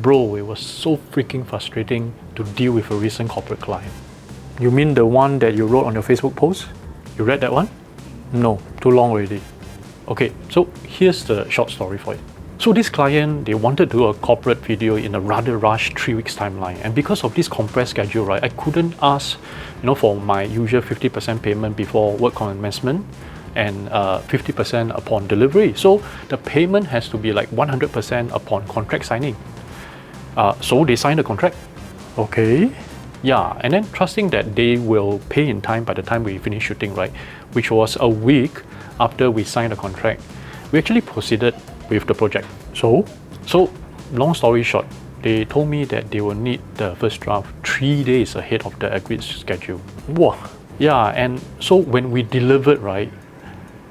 Bro, it was so freaking frustrating to deal with a recent corporate client. You mean the one that you wrote on your Facebook post? You read that one? No, too long already. Okay, so here's the short story for it. So this client, they wanted to do a corporate video in a rather rushed 3 weeks timeline. And because of this compressed schedule, right, I couldn't ask, for my usual 50% payment before work commencement and 50% upon delivery. So the payment has to be like 100% upon contract signing. So they signed the contract. Okay. Yeah, and then trusting that they will pay in time by the time we finish shooting, right? Which was a week after we signed the contract. We actually proceeded with the project. So long story short, they told me that they will need the first draft 3 days ahead of the agreed schedule. Whoa. Yeah, and so when we delivered, right,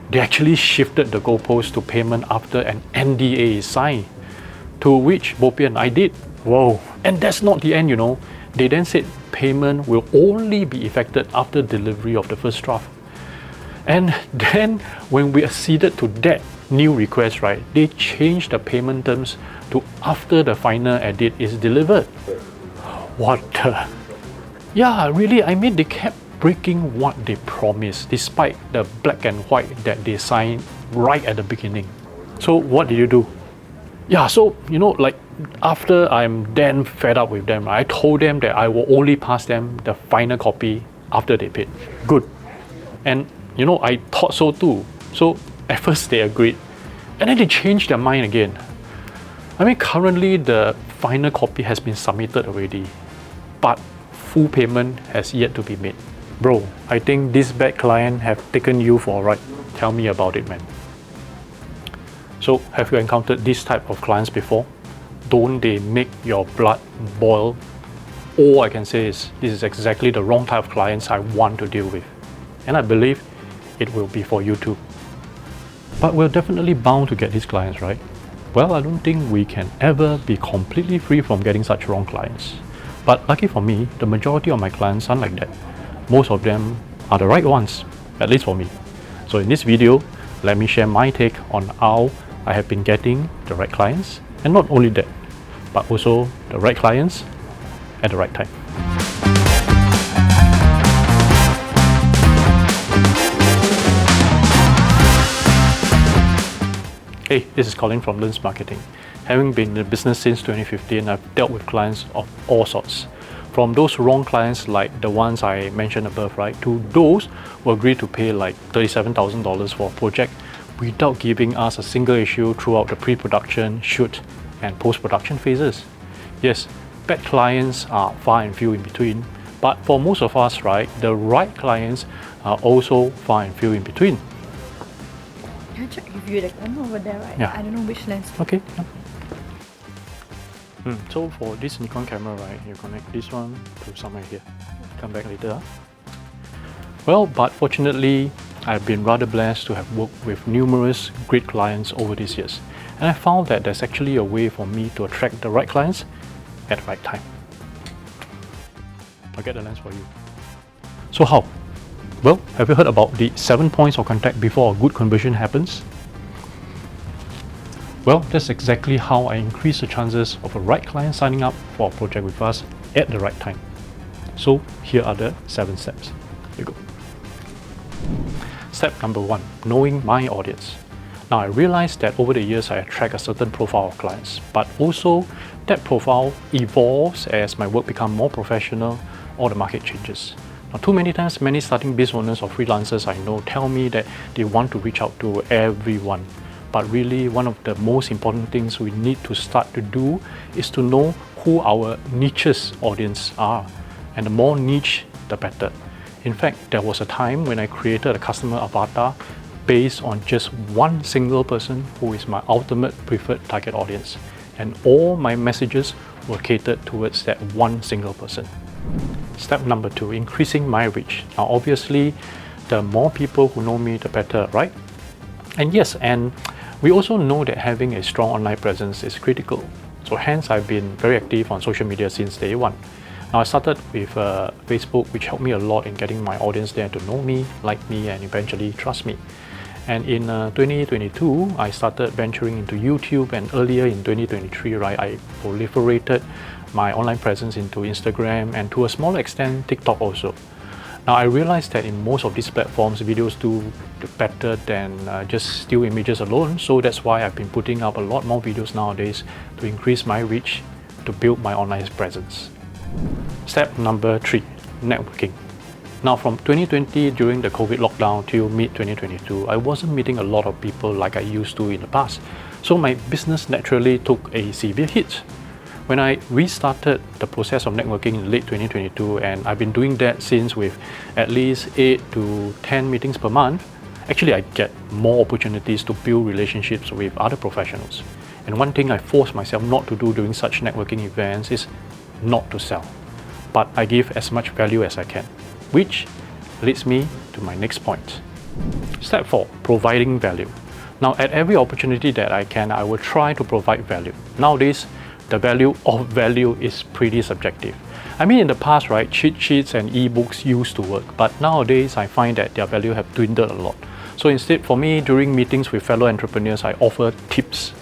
they actually shifted the goalpost to payment after an NDA is signed, to which Bopian I did. Whoa. And that's not the end, They then said payment will only be effected after delivery of the first draft. And then when we acceded to that new request, right, they changed the payment terms to after the final edit is delivered. What the? Yeah, really, they kept breaking what they promised despite the black and white that they signed right at the beginning. So what did you do? Yeah, so after I'm then fed up with them, I told them that I will only pass them the final copy after they paid. Good. And I thought so too. So at first they agreed, and then they changed their mind again. Currently the final copy has been submitted already, but full payment has yet to be made. Bro, I think this bad client have taken you for a ride. Tell me about it, man. So have you encountered this type of clients before? Don't they make your blood boil? All I can say is this is exactly the wrong type of clients I want to deal with. And I believe it will be for you too. But we're definitely bound to get these clients, right? Well, I don't think we can ever be completely free from getting such wrong clients. But lucky for me, the majority of my clients aren't like that. Most of them are the right ones, at least for me. So in this video, let me share my take on how I have been getting the right clients, and not only that, but also the right clients at the right time. Hey, this is Colin from Learns Marketing. Having been in the business since 2015, I've dealt with clients of all sorts. From those wrong clients like the ones I mentioned above, right, to those who agree to pay like $37,000 for a project without giving us a single issue throughout the pre-production, shoot, and post-production phases. Yes, bad clients are far and few in between, but for most of us, right, the right clients are also far and few in between. Can I check if you one over there, right? Yeah. I don't know which lens. Okay. So for this Nikon camera, right, you connect this one to somewhere here. Come back later. Well, but fortunately, I've been rather blessed to have worked with numerous great clients over these years. And I found that there's actually a way for me to attract the right clients at the right time. I'll get the lens for you. So how? Well, have you heard about the 7 points of contact before a good conversion happens? Well, that's exactly how I increase the chances of a right client signing up for a project with us at the right time. So here are the 7 steps. Here you go. Step number 1, knowing my audience. Now I realized that over the years I attract a certain profile of clients, but also that profile evolves as my work becomes more professional or the market changes. Now, too many times, many starting business owners or freelancers I know tell me that they want to reach out to everyone. But really, one of the most important things we need to start to do is to know who our niches audience are. And the more niche, the better. In fact, there was a time when I created a customer avatar based on just one single person who is my ultimate preferred target audience. And all my messages were catered towards that one single person. Step number 2, increasing my reach. Now, obviously, the more people who know me, the better, right? And yes, and we also know that having a strong online presence is critical. So hence, I've been very active on social media since day one. Now, I started with Facebook, which helped me a lot in getting my audience there to know me, like me, and eventually trust me. And in 2022, I started venturing into YouTube, and earlier in 2023, right, I proliferated my online presence into Instagram and to a small extent TikTok also. Now I realized that in most of these platforms, videos do better than just still images alone, so that's why I've been putting up a lot more videos nowadays to increase my reach, to build my online presence. Step number 3, networking. Now from 2020 during the COVID lockdown till mid-2022, I wasn't meeting a lot of people like I used to in the past, so my business naturally took a severe hit. When I restarted the process of networking in late 2022, and I've been doing that since with at least 8 to 10 meetings per month, actually I get more opportunities to build relationships with other professionals. And one thing I force myself not to do during such networking events is not to sell, but I give as much value as I can, which leads me to my next point. Step 4, providing value. Now at every opportunity that I can, I will try to provide value. Nowadays, the value of value is pretty subjective. I mean, in the past, right, cheat sheets and ebooks used to work, but nowadays I find that their value have dwindled a lot. So instead, for me, during meetings with fellow entrepreneurs, I offer tips.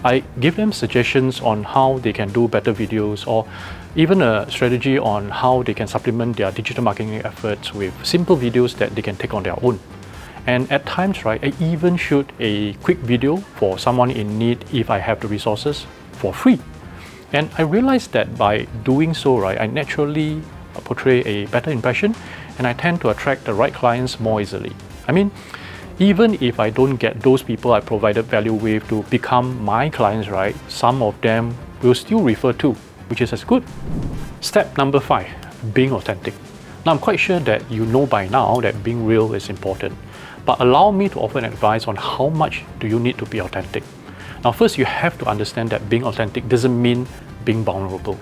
I give them suggestions on how they can do better videos, or even a strategy on how they can supplement their digital marketing efforts with simple videos that they can take on their own. And at times, right, I even shoot a quick video for someone in need if I have the resources for free. And I realized that by doing so, right, I naturally portray a better impression, and I tend to attract the right clients more easily. I mean, even if I don't get those people I provided value with to become my clients, right, some of them will still refer to, which is as good. Step number 5, being authentic. Now I'm quite sure that you know by now that being real is important, but allow me to offer an advice on how much do you need to be authentic. Now first, you have to understand that being authentic doesn't mean being vulnerable.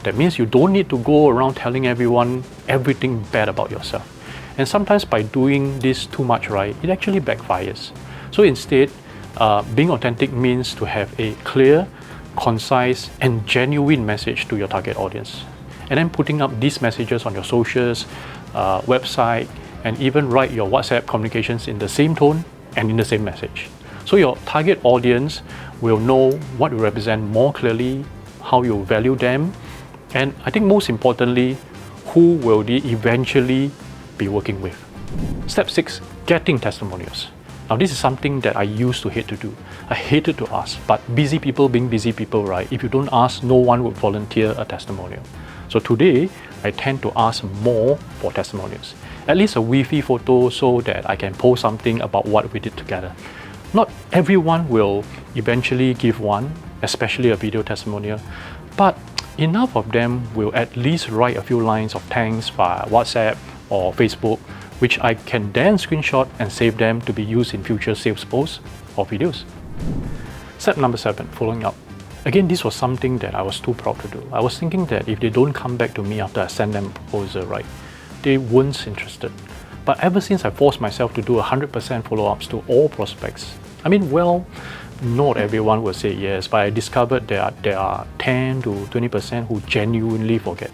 That means you don't need to go around telling everyone everything bad about yourself. And sometimes by doing this too much, right, it actually backfires. So instead, being authentic means to have a clear, concise, and genuine message to your target audience. And then putting up these messages on your socials, website, and even write your WhatsApp communications in the same tone and in the same message. So your target audience will know what you represent more clearly, how you value them, and I think most importantly, who will they eventually be working with. Step 6, getting testimonials. Now this is something that I used to hate to do. I hated to ask, but busy people being busy people, right? If you don't ask, no one would volunteer a testimonial. So today, I tend to ask more for testimonials. At least a Wi-Fi photo so that I can post something about what we did together. Not everyone will eventually give one, especially a video testimonial, but enough of them will at least write a few lines of thanks via WhatsApp or Facebook, which I can then screenshot and save them to be used in future sales posts or videos. Step number 7, following up. Again, this was something that I was too proud to do. I was thinking that if they don't come back to me after I send them a proposal, right, they weren't interested. But ever since I forced myself to do 100% follow-ups to all prospects, I mean, well, not everyone will say yes, but I discovered there are 10 to 20% who genuinely forget,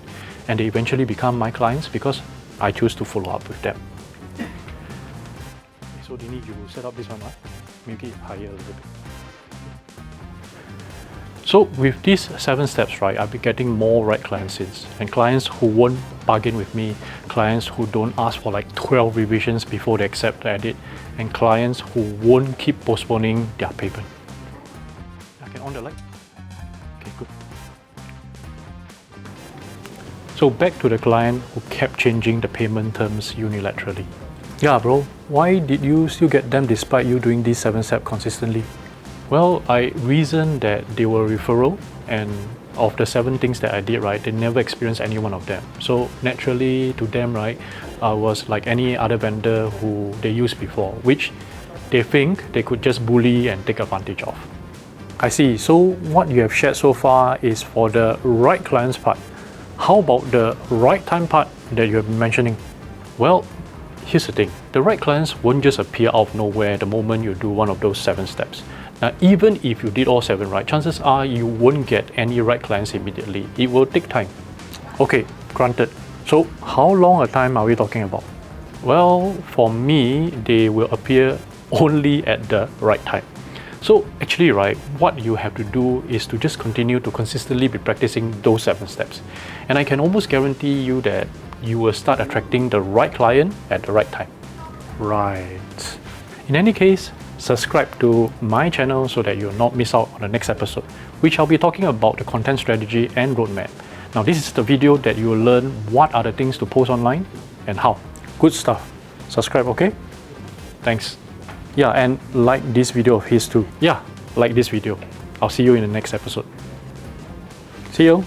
and they eventually become my clients because I choose to follow up with them. So Dini, you set up this one, right? Make it higher a little bit. So with these 7 steps, right, I'll be getting more right clients in, and clients who won't bargain with me, clients who don't ask for like 12 revisions before they accept the edit, and clients who won't keep postponing their payment. I can on the light. Okay, good. So back to the client who kept changing the payment terms unilaterally. Yeah, bro, why did you still get them despite you doing these 7 steps consistently? Well, I reasoned that they were referral, and of the 7 things that I did, right, they never experienced any one of them. So naturally to them, right, I was like any other vendor who they used before, which they think they could just bully and take advantage of. I see. So what you have shared so far is for the right clients part. How about the right time part that you have been mentioning? Well, here's the thing. The right clients won't just appear out of nowhere the moment you do one of those 7 steps. Now, even if you did all 7 right, chances are you won't get any right clients immediately. It will take time. Okay, granted. So how long a time are we talking about? Well, for me, they will appear only at the right time. So actually, right, what you have to do is to just continue to consistently be practicing those 7 steps. And I can almost guarantee you that you will start attracting the right client at the right time. Right. In any case, subscribe to my channel so that you'll not miss out on the next episode, which I'll be talking about the content strategy and roadmap. Now, this is the video that you will learn what are the things to post online and how. Good stuff. Subscribe, okay? Thanks. Yeah, and like this video of his too. Yeah, like this video. I'll see you in the next episode. See you.